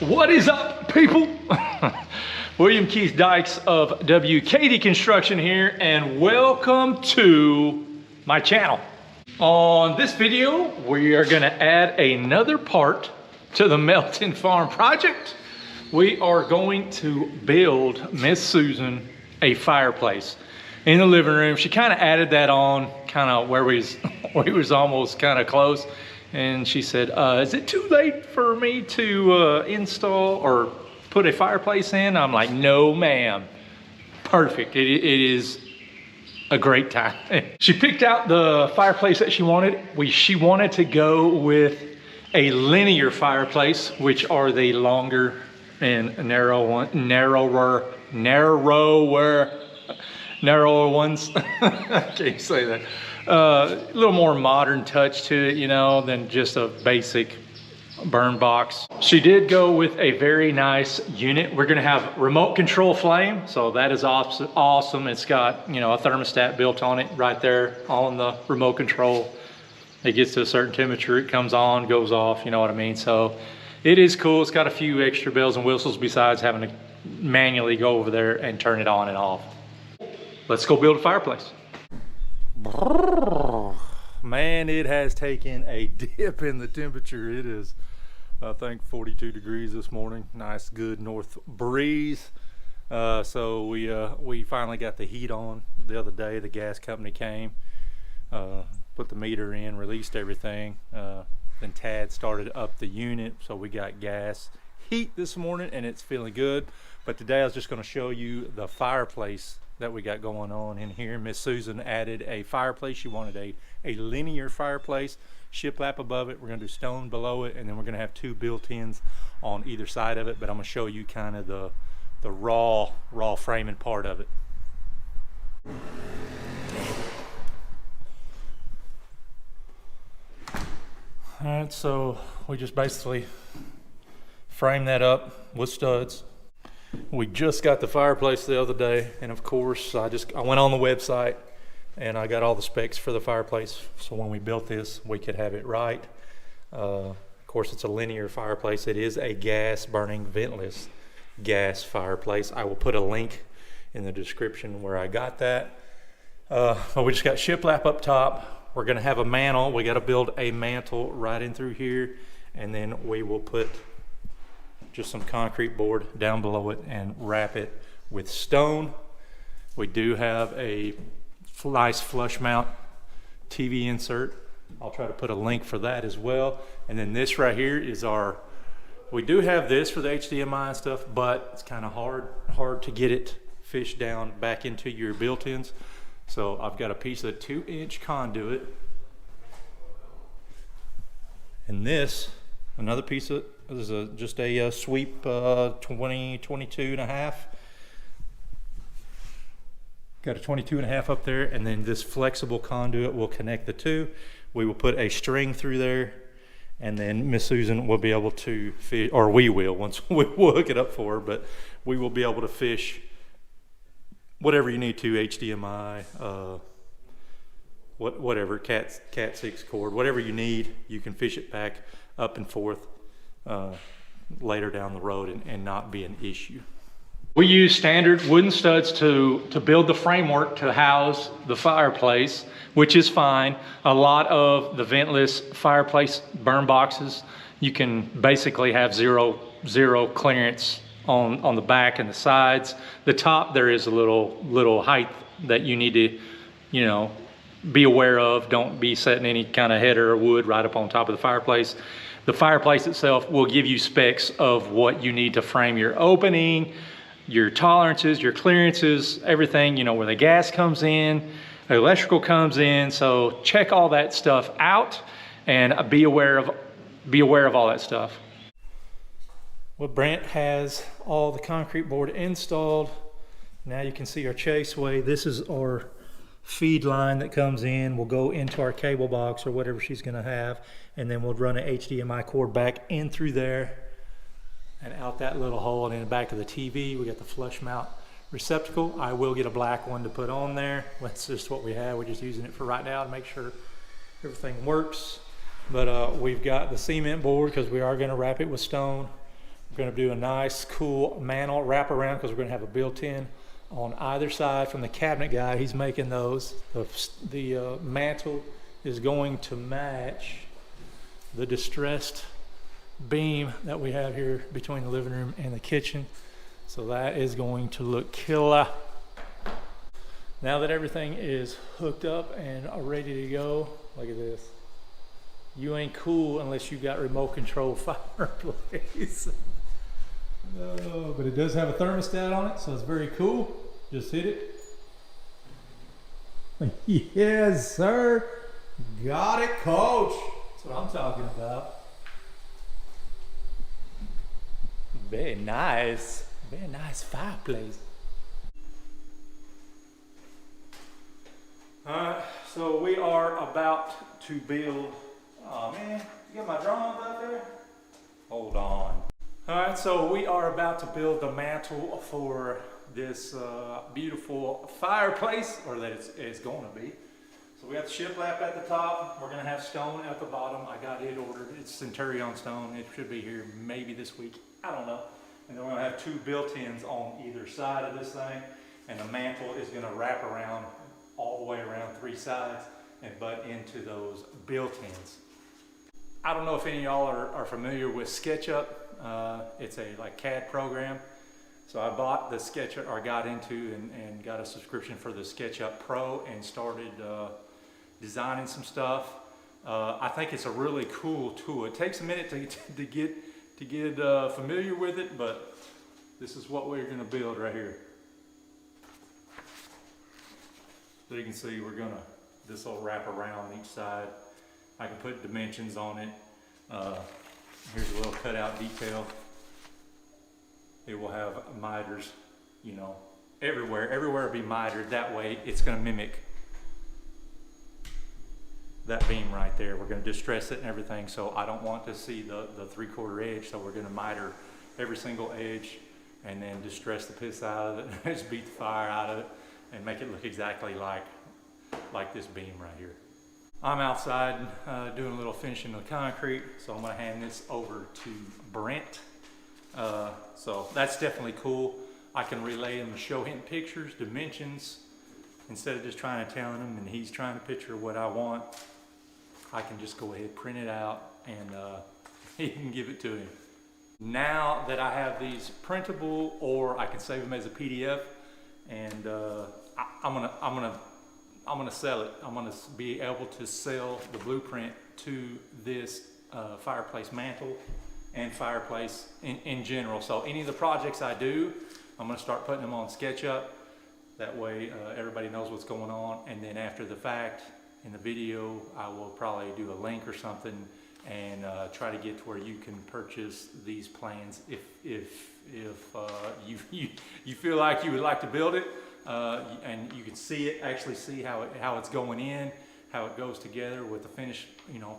What is up, people? William Keith Dykes of W.K.D. Construction here, and welcome to my channel. On this video, we are gonna add another part to the Melton Farm Project. We are going to build Miss Susan a fireplace in the living room. She kind of added that on kind of where we was almost kind of close. And she said, is it too late for me to install or put a fireplace in? I'm like, no, ma'am. Perfect. It is a great time. She picked out the fireplace that she wanted. She wanted to go with a linear fireplace, which are the longer and narrower ones. I can't say that. A little more modern touch to it, you know, than just a basic burn box. She did go with a very nice unit. We're gonna have remote control flame, so that is awesome. It's got, you know, a thermostat built on it right there on the remote control. It gets to a certain temperature, it comes on, goes off, you know what I mean? So it is cool. It's got a few extra bells and whistles besides having to manually go over there and turn it on and off. Let's go build a fireplace. Man, it has taken a dip in the temperature. It is, I think, 42 degrees this morning. Nice, good north breeze. So we finally got the heat on the other day. The gas company came, put the meter in, released everything. Then Tad started up the unit, so we got gas heat this morning, and it's feeling good. But today I was just going to show you the fireplace that we got going on in here. Miss Susan added a fireplace. She wanted a linear fireplace, shiplap above it. We're gonna do stone below it, and then we're gonna have two built-ins on either side of it. But I'm gonna show you kind of the raw framing part of it. All right, so we just basically frame that up with studs. We just got the fireplace the other day, and of course I went on the website and I got all the specs for the fireplace, so when we built this we could have it right. Of course, it's a linear fireplace. It is a gas burning ventless gas fireplace. I will put a link in the description where I got that. But we just got shiplap up top. We're gonna have a mantle. We got to build a mantle right in through here, and then we will put just some concrete board down below it and wrap it with stone. We do have a nice flush mount TV insert. I'll try to put a link for that as well. And then this right here is we do have this for the HDMI and stuff, but it's kind of hard to get it fished down back into your built-ins. So I've got a piece of 2-inch conduit, and this, another piece of, this is just a sweep 22 and a half. Got a 22 and a half up there, and then this flexible conduit will connect the two. We will put a string through there, and then Miss Susan will be able to fish, or we will, once we'll hook it up for her, but we will be able to fish whatever you need to, HDMI, whatever, Cat 6 cord, whatever you need, you can fish it back up and forth later down the road and not be an issue. We use standard wooden studs to build the framework to house the fireplace, which is fine. A lot of the ventless fireplace burn boxes, you can basically have zero clearance on the back and the sides. The top, there is a little height that you need to, you know, be aware of. Don't be setting any kind of header or wood right up on top of the fireplace. The fireplace itself will give you specs of what you need to frame your opening, your tolerances, your clearances, everything, you know, where the gas comes in, electrical comes in. So check all that stuff out and be aware of all that stuff. Well, Brent has all the concrete board installed. Now you can see our chaseway. This is our feed line that comes in, will go into our cable box or whatever she's gonna have, and then we'll run an HDMI cord back in through there and out that little hole, and in the back of the TV we got the flush mount receptacle. I will get a black one to put on there. That's just what we have. We're just using it for right now to make sure everything works. But we've got the cement board because we are going to wrap it with stone. We're going to do a nice, cool mantle wrap around because we're going to have a built-in on either side from the cabinet guy. He's making those. The mantle is going to match the distressed beam that we have here between the living room and the kitchen. So that is going to look killer. Now that everything is hooked up and ready to go, look at this. You ain't cool unless you got remote control fireplace. No, but it does have a thermostat on it, so it's very cool. Just hit it. Yes, sir. Got it, coach. That's what I'm talking about. Very nice. Very nice fireplace. Alright, so we are about to build. Oh man, you got my drawings out there? Hold on. Alright, so we are about to build the mantle for this beautiful fireplace, or that it's going to be. So we got the shiplap at the top. We're going to have stone at the bottom. I got it ordered. It's Centurion Stone. It should be here maybe this week. I don't know. And then we're going to have two built-ins on either side of this thing. And the mantle is going to wrap around all the way around three sides and butt into those built-ins. I don't know if any of y'all are familiar with SketchUp. It's a like CAD program. So I bought the SketchUp, or got into and got a subscription for the SketchUp Pro and started designing some stuff. I think it's a really cool tool. It takes a minute to get familiar with it, but this is what we're going to build right here. So you can see this will wrap around each side. I can put dimensions on it. Here's a little cutout detail. It will have miters, you know, everywhere. Everywhere will be mitered. That way it's going to mimic that beam right there. We're going to distress it and everything, so I don't want to see the 3/4 edge, so we're going to miter every single edge and then distress the piss out of it, just beat the fire out of it and make it look exactly like this beam right here. I'm outside doing a little finishing of the concrete, so I'm going to hand this over to Brent. So that's definitely cool. I can relay him and show him pictures, dimensions, instead of just trying to tell him and he's trying to picture what I want. I can just go ahead, print it out, and he can give it to him. Now that I have these printable, or I can save them as a PDF, and I'm gonna sell it. I'm gonna be able to sell the blueprint to this fireplace mantle and fireplace in general. So any of the projects I do, I'm gonna start putting them on SketchUp. That way everybody knows what's going on. And then after the fact, in the video, I will probably do a link or something and try to get to where you can purchase these plans if you feel like you would like to build it, and you can see it, actually see how it's going in, how it goes together, what the finished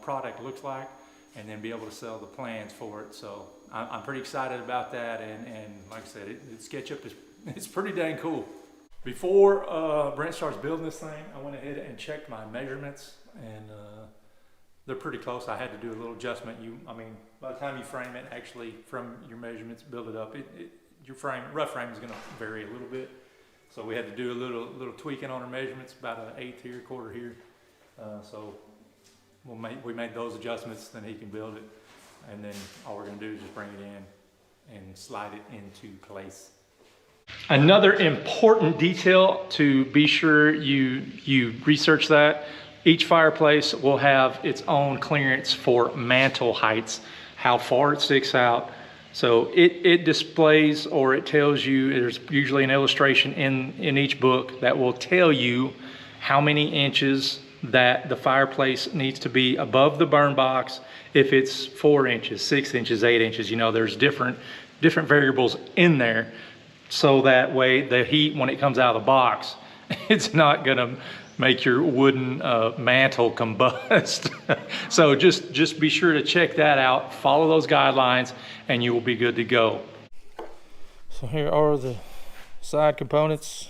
product looks like, and then be able to sell the plans for it. So I'm pretty excited about that, and like I said, SketchUp it's pretty dang cool. Before Brent starts building this thing, I went ahead and checked my measurements, and they're pretty close. I had to do a little adjustment. By the time you frame it, actually from your measurements, build it up, your rough frame is going to vary a little bit. So we had to do a little tweaking on our measurements, about an eighth here, quarter here. So we made those adjustments, then he can build it, and then all we're going to do is just bring it in and slide it into place. Another important detail to be sure you research that. Each fireplace will have its own clearance for mantle heights, how far it sticks out. So it displays, or it tells you, there's usually an illustration in each book that will tell you how many inches that the fireplace needs to be above the burn box. If it's 4 inches, 6 inches, 8 inches, there's different variables in there. So that way the heat, when it comes out of the box, it's not gonna make your wooden mantle combust. So just be sure to check that out, follow those guidelines, and you will be good to go. So here are the side components.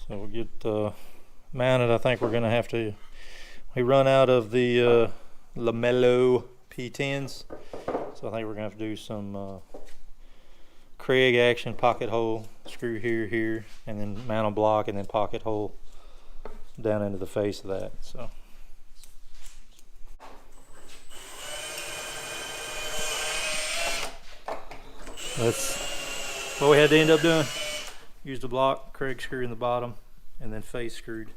So get mounted. I think we're gonna have to, we run out of the Lamello P10s, so I think we're gonna have to do some Craig action, pocket hole, screw here, and then mantle block, and then pocket hole down into the face of that. So that's what we had to end up doing. Used a block, Craig screw in the bottom, and then face screwed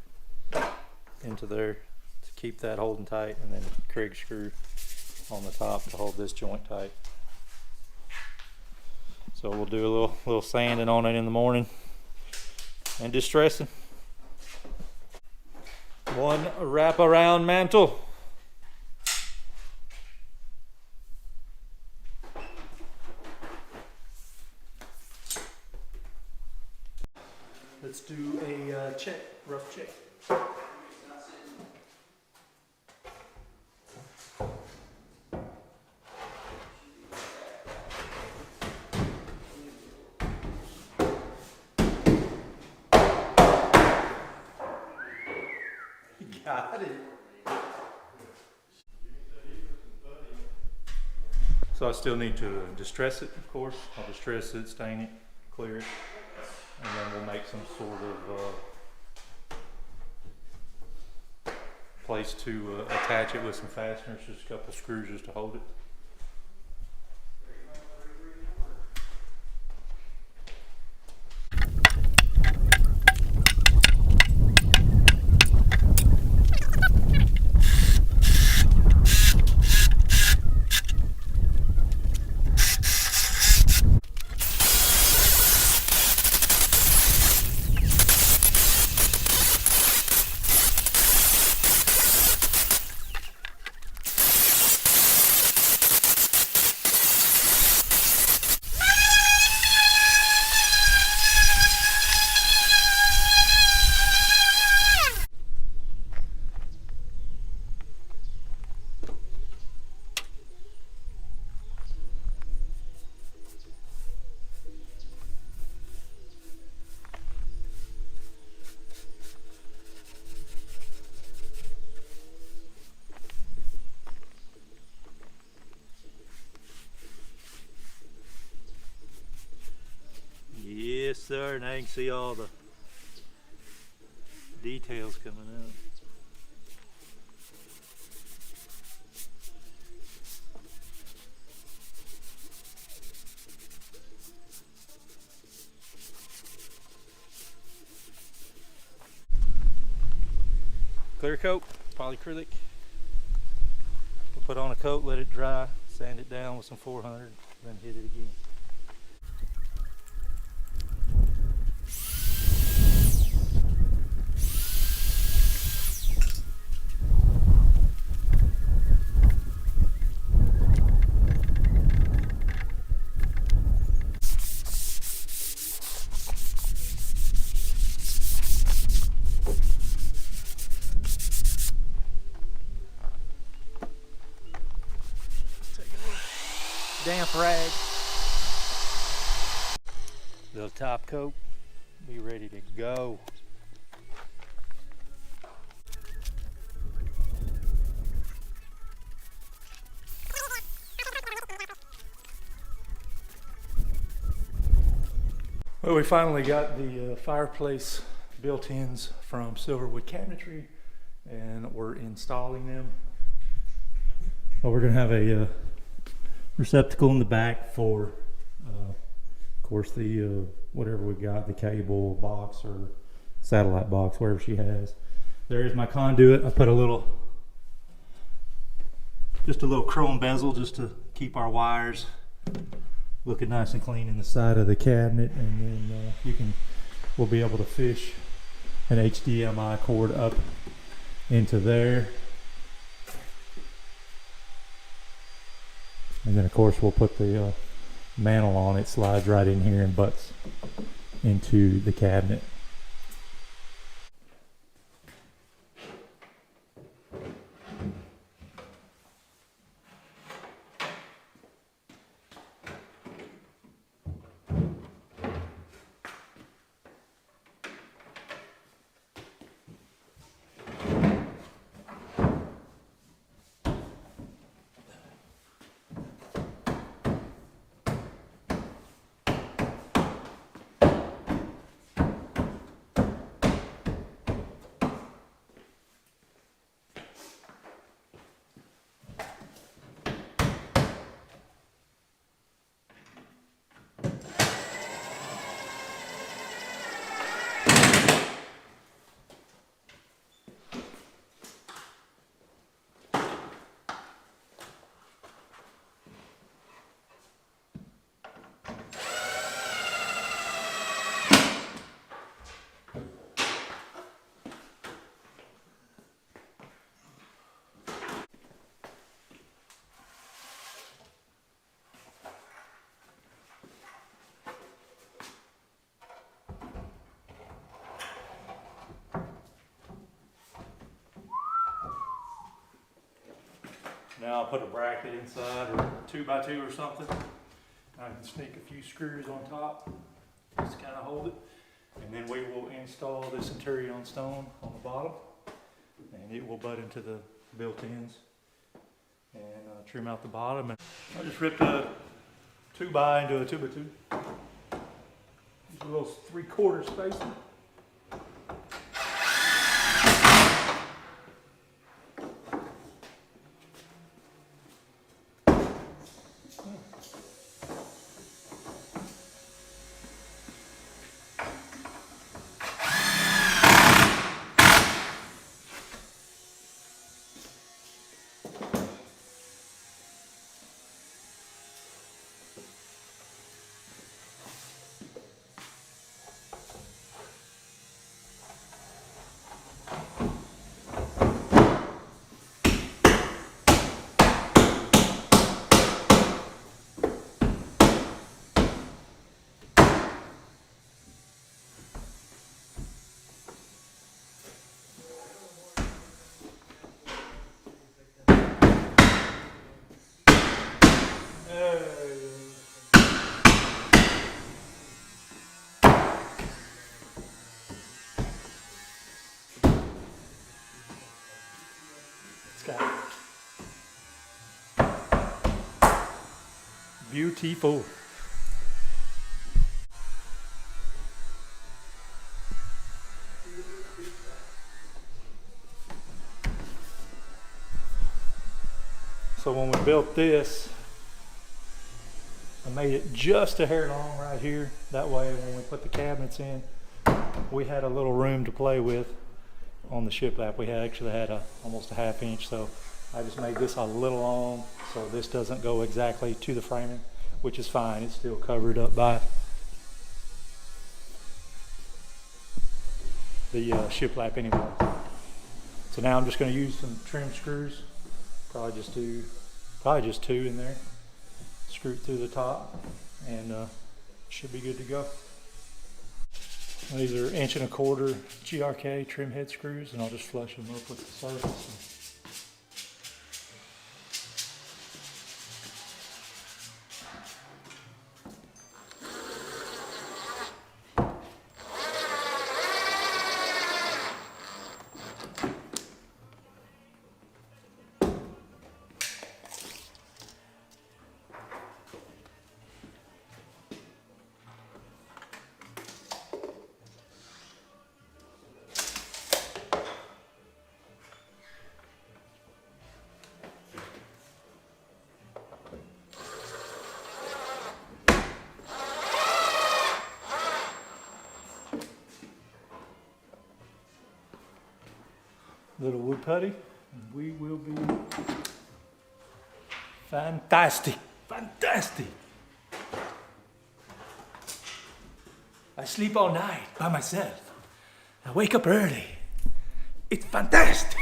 into there to keep that holding tight, and then Craig screw on the top to hold this joint tight. So we'll do a little sanding on it in the morning and distressing. One wraparound mantle. Let's do a check, rough check. Got it. So I still need to distress it, of course. I'll distress it, stain it, clear it, and then we'll make some sort of place to attach it with some fasteners, just a couple screws just to hold it. Yes, sir, and I can see all the details coming out. Clear coat, polyacrylic. We'll put on a coat, let it dry, sand it down with some 400, then hit it again. Damp rag. Little top coat, be ready to go. Well, we finally got the fireplace built-ins from Silverwood Cabinetry, and we're installing them. Well, we're gonna have a receptacle in the back for, of course, the whatever we got, the cable box or satellite box, whatever she has. There is my conduit. I put just a little chrome bezel just to keep our wires looking nice and clean in the side of the cabinet, and then we'll be able to fish an HDMI cord up into there. And then of course we'll put the mantle on. It slides right in here and butts into the cabinet. now I'll put a bracket inside, or 2x2 or something. I can sneak a few screws on top, just kind of hold it. And then we will install the Centurion Stone on the bottom, and it will butt into the built-ins and trim out the bottom. And I just ripped a 2x into a 2x2. Use a little 3/4 spacing. Beautiful. So when we built this, I made it just a hair long right here. That way when we put the cabinets in, we had a little room to play with on the shiplap. We actually had almost a 1/2 inch, so I just made this a little long so this doesn't go exactly to the framing, which is fine. It's still covered up by the shiplap anyway. So now I'm just going to use some trim screws, probably just two in there, screw it through the top, and should be good to go. These are 1¼ inch GRK trim head screws, and I'll just flush them up with the surface. Little wood putty, and we will be fantastic. I sleep all night by myself. I wake up early. It's fantastic.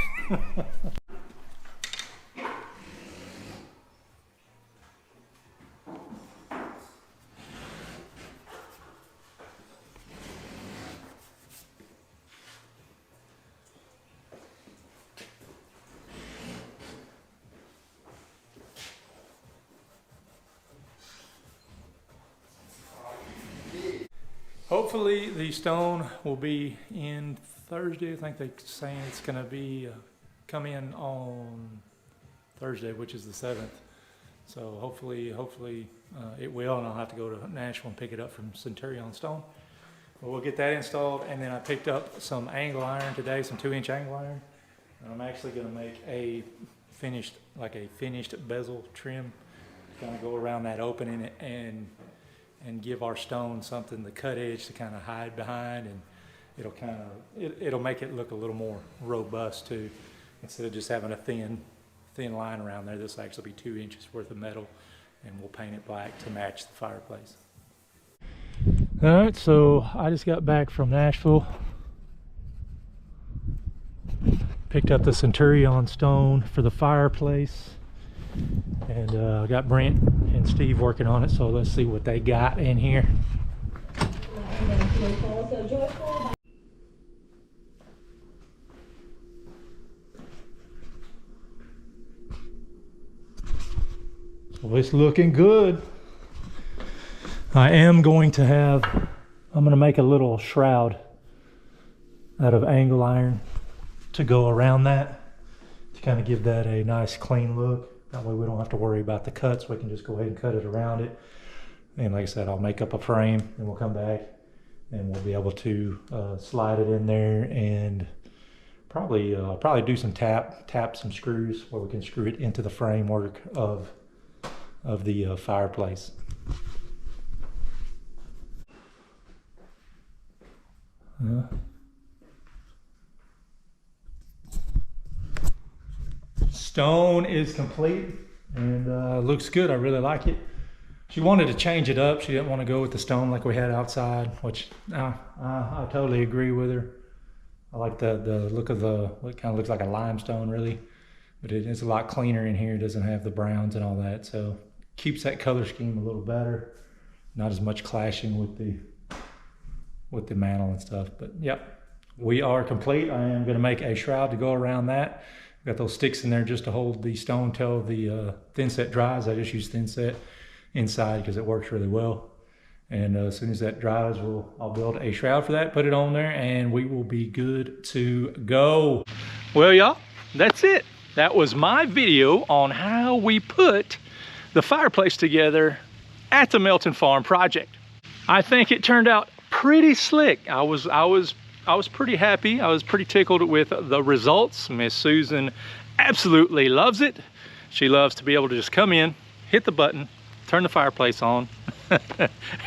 Hopefully the stone will be in Thursday. I think they're saying it's going to be come in on Thursday, which is the 7th. So hopefully it will, and I'll have to go to Nashville and pick it up from Centurion Stone. But we'll get that installed, and then I picked up some angle iron today, some 2-inch angle iron. And I'm actually going to make a finished bezel trim, kind of go around that opening and give our stone something, the cut edge to kind of hide behind, and it'll make it look a little more robust too. Instead of just having a thin line around there, this will actually be 2 inches worth of metal, and we'll paint it black to match the fireplace. All right, so I just got back from Nashville. Picked up the Centurion Stone for the fireplace. And got Brent and Steve working on it, so let's see what they got in here. So it's looking good. I am going to have, I'm going to make a little shroud out of angle iron to go around that, to kind of give that a nice clean look. That way we don't have to worry about the cuts. We can just go ahead and cut it around it. And like I said, I'll make up a frame and we'll come back and we'll be able to slide it in there and probably do some tap some screws where we can screw it into the framework of the fireplace. Stone is complete and looks good. I really like it. She wanted to change it up. She didn't want to go with the stone like we had outside, which I totally agree with her. I like the look of it kind of looks like a limestone really, but it is a lot cleaner in here. It doesn't have the browns and all that, so keeps that color scheme a little better. Not as much clashing with the mantle and stuff, but yep, we are complete. I am going to make a shroud to go around that. Got those sticks in there just to hold the stone till the thin set dries. I just use thin set inside because it works really well. And as soon as that dries, I'll build a shroud for that, put it on there, and we will be good to go. Well, y'all, that's it. That was my video on how we put the fireplace together at the Melton Farm Project. I think it turned out pretty slick. I was pretty happy. I was pretty tickled with the results. Miss Susan absolutely loves it. She loves to be able to just come in, hit the button, turn the fireplace on,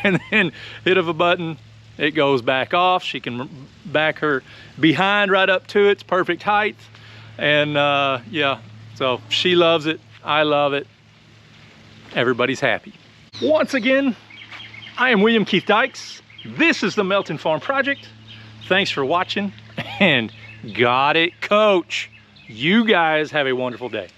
and then hit of a button, it goes back off. She can back her behind right up to its perfect height. And yeah, so she loves it. I love it. Everybody's happy. Once again, I am William Keith Dykes. This is the Melton Farm Project. Thanks for watching, and got it, Coach. You guys have a wonderful day.